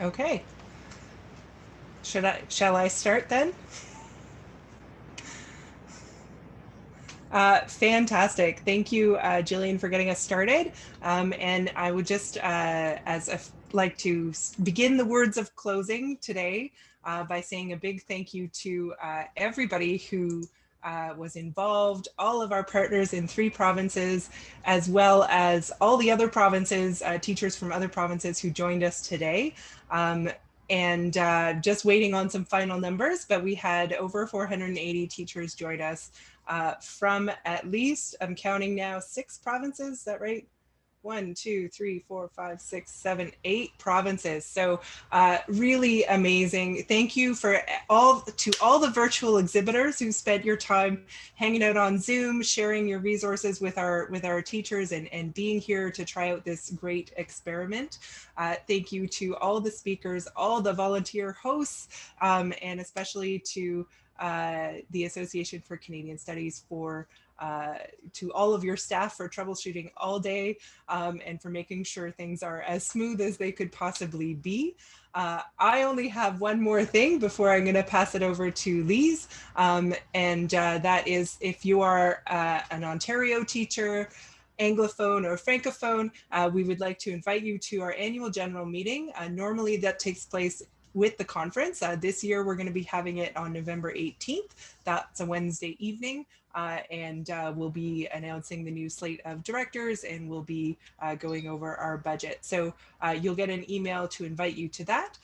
Okay. Shall I start then? Fantastic. Thank you, Jillian, for getting us started. And I would just, like to begin the words of closing today by saying a big thank you to everybody who was involved, all of our partners in 3 provinces, as well as all the other provinces, teachers from other provinces who joined us today. And just waiting on some final numbers, but we had over 480 teachers join us from at least, I'm counting now, 6 provinces. Is that right? 1, 2, 3, 4, 5, 6, 7, 8 provinces. So really amazing. Thank you for all the virtual exhibitors who spent your time hanging out on Zoom, sharing your resources with our teachers and being here to try out this great experiment. Thank you to all the speakers, all the volunteer hosts, and especially to the Association for Canadian Studies to all of your staff for troubleshooting all day and for making sure things are as smooth as they could possibly be. I only have one more thing before I'm going to pass it over to Lise, and that is if you are an Ontario teacher, Anglophone or Francophone, we would like to invite you to our annual general meeting. Normally that takes place with the conference. This year, we're going to be having it on November 18th. That's a Wednesday evening. And we'll be announcing the new slate of directors and we'll be going over our budget. So you'll get an email to invite you to that.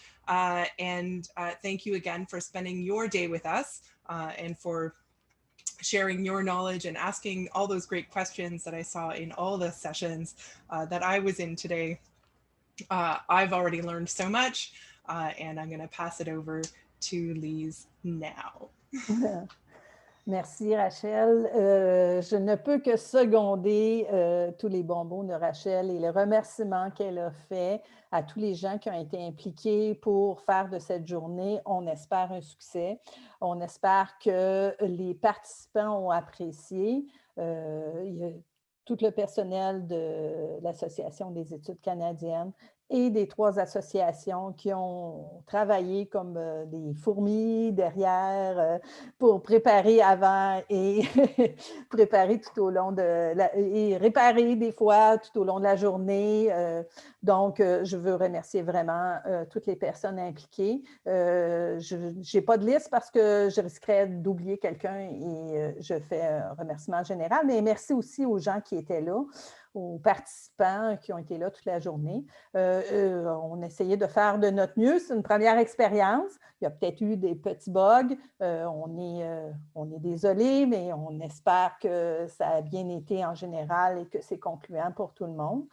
And thank you again for spending your day with us and for sharing your knowledge and asking all those great questions that I saw in all the sessions that I was in today. I've already learned so much, and I'm going to pass it over to Lise now. Merci Rachel. Je ne peux que seconder tous les bons mots de Rachel et les remerciements qu'elle a fait à tous les gens qui ont été impliqués pour faire de cette journée, on espère, un succès. On espère que les participants ont apprécié. Il y a tout le personnel de l'Association des études canadiennes et des 3 associations qui ont travaillé comme des fourmis derrière pour préparer avant et préparer tout au long et réparer des fois tout au long de la journée. Donc, je veux remercier vraiment toutes les personnes impliquées. Je n'ai pas de liste parce que je risquerais d'oublier quelqu'un et je fais un remerciement général, mais merci aussi aux gens qui étaient là, aux participants qui ont été là toute la journée. On essayait de faire de notre mieux. C'est une première expérience. Il y a peut-être eu des petits bugs. On est désolé, mais on espère que ça a bien été en général et que c'est concluant pour tout le monde.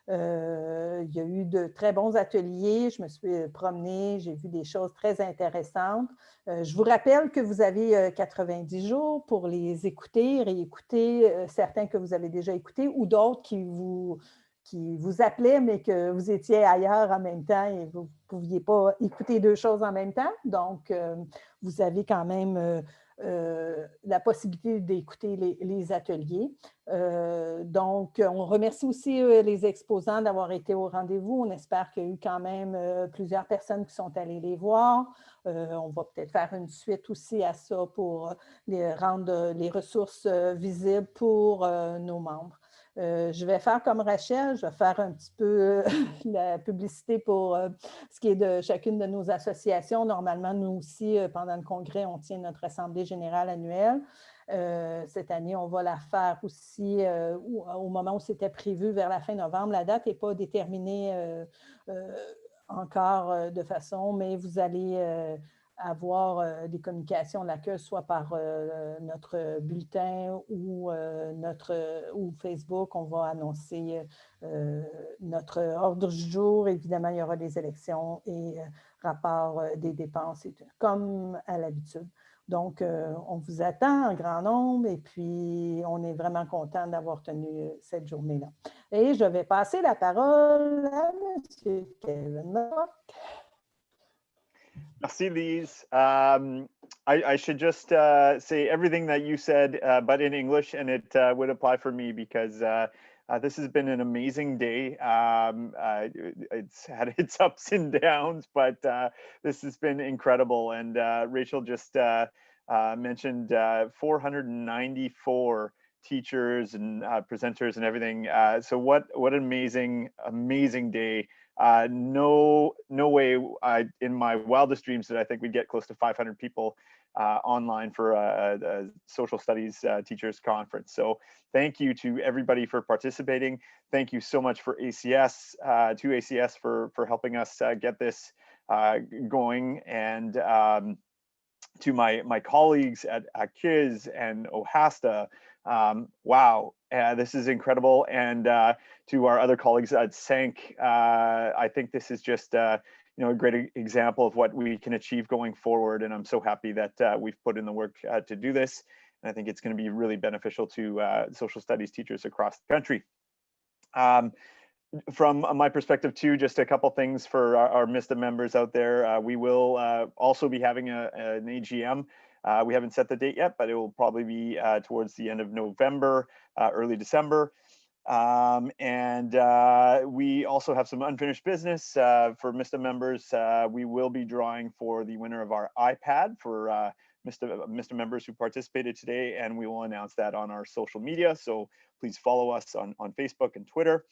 Il y a eu de très bons ateliers. Je me suis promenée, j'ai vu des choses très intéressantes. Je vous rappelle que vous avez 90 jours pour les écouter, réécouter certains que vous avez déjà écoutés ou d'autres qui vous appelaient, mais que vous étiez ailleurs en même temps et vous ne pouviez pas écouter 2 choses en même temps. Donc, vous avez quand même la possibilité d'écouter les ateliers. Donc, on remercie aussi les exposants d'avoir été au rendez-vous. On espère qu'il y a eu quand même plusieurs personnes qui sont allées les voir. On va peut-être faire une suite aussi à ça pour rendre les ressources visibles pour nos membres. Je vais faire comme Rachel, je vais faire un petit peu la publicité pour ce qui est de chacune de nos associations. Normalement, nous aussi, pendant le congrès, on tient notre assemblée générale annuelle. Cette année, on va la faire aussi au moment où c'était prévu vers la fin novembre. La date n'est pas déterminée encore de façon, mais vous allez avoir des communications de l'accueil, soit par notre bulletin ou Facebook. On va annoncer notre ordre du jour. Évidemment, il y aura des élections et rapport des dépenses, comme à l'habitude. Donc, on vous attend en grand nombre et puis on est vraiment content d'avoir tenu cette journée-là. Et je vais passer la parole à M. Kevin Mot. Merci, Lise. I should just say everything that you said, but in English, and it would apply for me because This has been an amazing day. It's had its ups and downs, but this has been incredible. And Rachel just mentioned 494 teachers and presenters and everything. So what an amazing day. No way in my wildest dreams did I think we'd get close to 500 people online for a social studies teachers conference. So thank you to everybody for participating. Thank you so much for ACS, to ACS for helping us get this going, and to my colleagues at KIS and OHASTA. Wow, this is incredible. And to our other colleagues at SANC, I think this is just a great example of what we can achieve going forward. And I'm so happy that we've put in the work to do this. And I think it's going to be really beneficial to social studies teachers across the country. From my perspective too, just a couple things for our MISTA members out there. We will also be having an AGM. We haven't set the date yet, but it will probably be towards the end of November, early December. We also have some unfinished business for MISTA members. We will be drawing for the winner of our iPad for MISTA members who participated today, and we will announce that on our social media. So please follow us on Facebook and Twitter.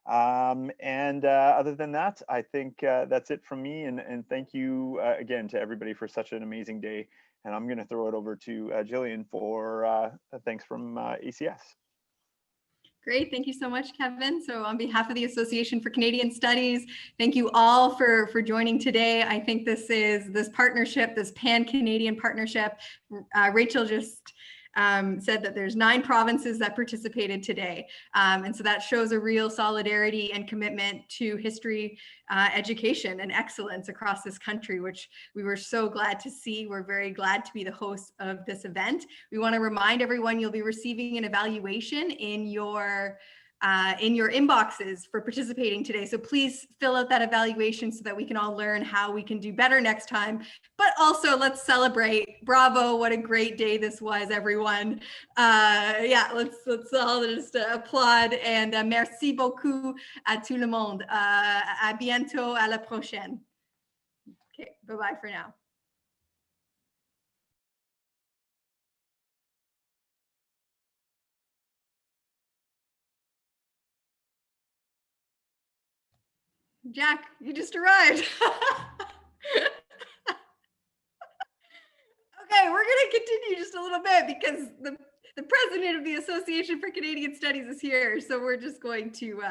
Other than that, I think that's it from me. And thank you again to everybody for such an amazing day. And I'm going to throw it over to Jillian for thanks from ACS. Great, thank you so much, Kevin. So on behalf of the Association for Canadian Studies, thank you all for joining today. I think this partnership, this pan-Canadian partnership, Rachel just said that there's 9 provinces that participated today. And so that shows a real solidarity and commitment to history education and excellence across this country, which we were so glad to see. We're very glad to be the host of this event. We want to remind everyone you'll be receiving an evaluation in your inboxes for participating today. So please fill out that evaluation so that we can all learn how we can do better next time. But also let's celebrate. Bravo, what a great day this was, everyone. Yeah, let's all just applaud, and merci beaucoup à tout le monde. À bientôt, à la prochaine. Okay, bye-bye for now. Jack, you just arrived. Okay, we're going to continue just a little bit because the president of the Association for Canadian Studies is here. So we're just going to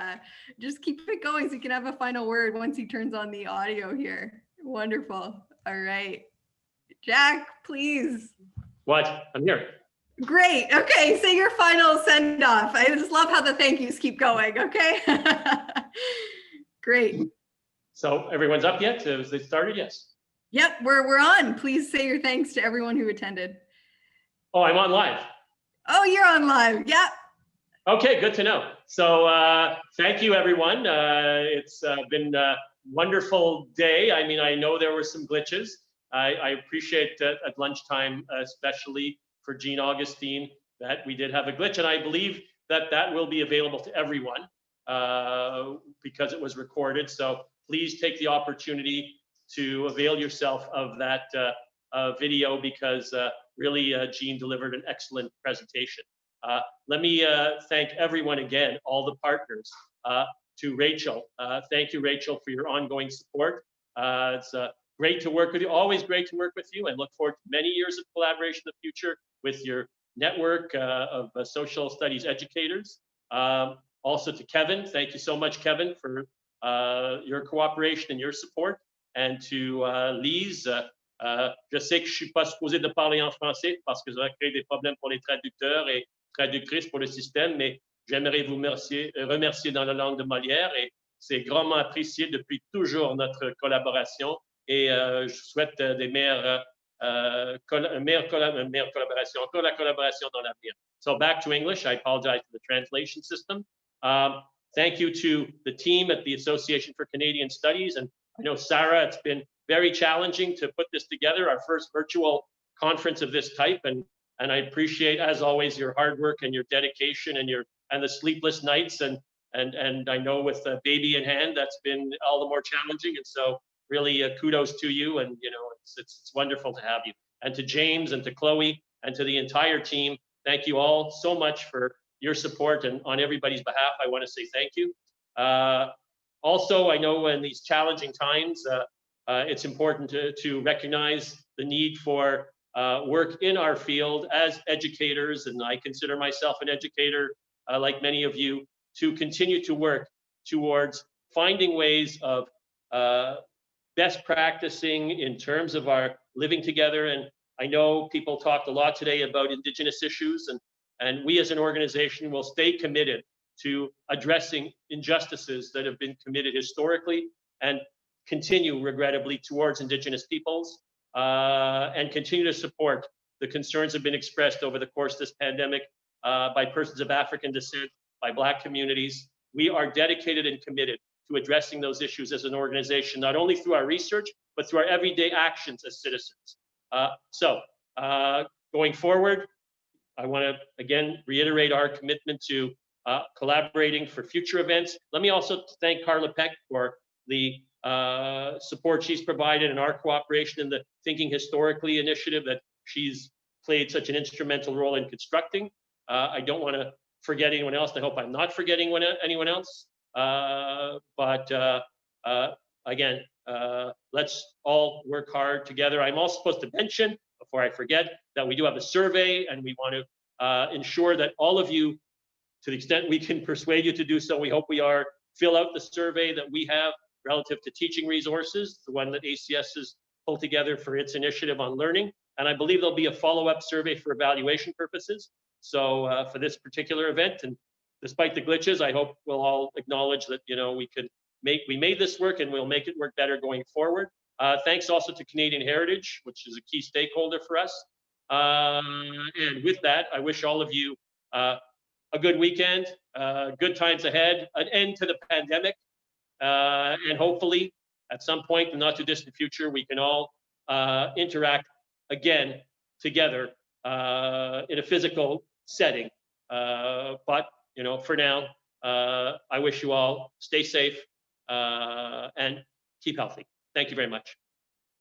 just keep it going so you can have a final word once he turns on the audio here. Wonderful. All right. Jack, please. What? I'm here. Great. Okay, say your final send off. I just love how the thank yous keep going. Okay. Great. So everyone's up yet? Has they started? Yes. Yep, we're on. Please say your thanks to everyone who attended. Oh, I'm on live. Oh, you're on live. Yep. Okay, good to know. So thank you, everyone. It's been a wonderful day. I mean, I know there were some glitches. I appreciate that at lunchtime, especially for Jean Augustine, that we did have a glitch. And I believe that that will be available to everyone because it was recorded. So please take the opportunity to avail yourself of that video because really Jean delivered an excellent presentation. Let me thank everyone again, all the partners. To Rachel, thank you, Rachel, for your ongoing support. It's great to work with you, always great to work with you, and look forward to many years of collaboration in the future with your network of social studies educators. Also to Kevin, thank you so much, Kevin, for your cooperation and your support. And to Lise, je sais que je suis pas supposé de parler en français parce que ça va créer des problèmes pour les traducteurs et traductrices pour le système, mais j'aimerais vous remercier dans la langue de Molière et c'est grandement apprécié depuis toujours notre collaboration et je souhaite des meilleures collaborations, encore la collaboration dans l'avenir. So back to English, I apologize for the translation system. Thank you to the team at the Association for Canadian Studies. And I know, Sarah, it's been very challenging to put this together, our first virtual conference of this type. And I appreciate, as always, your hard work and your dedication and your and the sleepless nights, and I know with the baby in hand, that's been all the more challenging. And so really kudos to you, and it's wonderful to have you. And to James and to Chloe and to the entire team, thank you all so much for your support, and on everybody's behalf, I want to say thank you. Also, I know in these challenging times, it's important to recognize the need for work in our field as educators, and I consider myself an educator, like many of you, to continue to work towards finding ways of best practicing in terms of our living together. And I know people talked a lot today about Indigenous issues, and we as an organization will stay committed to addressing injustices that have been committed historically and continue, regrettably, towards Indigenous peoples, and continue to support the concerns that have been expressed over the course of this pandemic by persons of African descent, by Black communities. We are dedicated and committed to addressing those issues as an organization, not only through our research, but through our everyday actions as citizens. Going forward, I want to again reiterate our commitment to collaborating for future events. Let me also thank Carla Peck for the support she's provided and our cooperation in the Thinking Historically initiative that she's played such an instrumental role in constructing. I don't want to forget anyone else, and I hope I'm not forgetting anyone else. Again, let's all work hard together. I'm also supposed to mention, before I forget, that we do have a survey, and we want to ensure that all of you, to the extent we can persuade you to do so, we hope we are, fill out the survey that we have relative to teaching resources, the one that ACS has pulled together for its initiative on learning. And I believe there'll be a follow-up survey for evaluation purposes. So for this particular event, and despite the glitches, I hope we'll all acknowledge that we made this work, and we'll make it work better going forward. Thanks also to Canadian Heritage, which is a key stakeholder for us. And with that, I wish all of you a good weekend, good times ahead, an end to the pandemic, and hopefully at some point in the not too distant future, we can all interact again together in a physical setting. But for now, I wish you all stay safe and keep healthy. Thank you very much.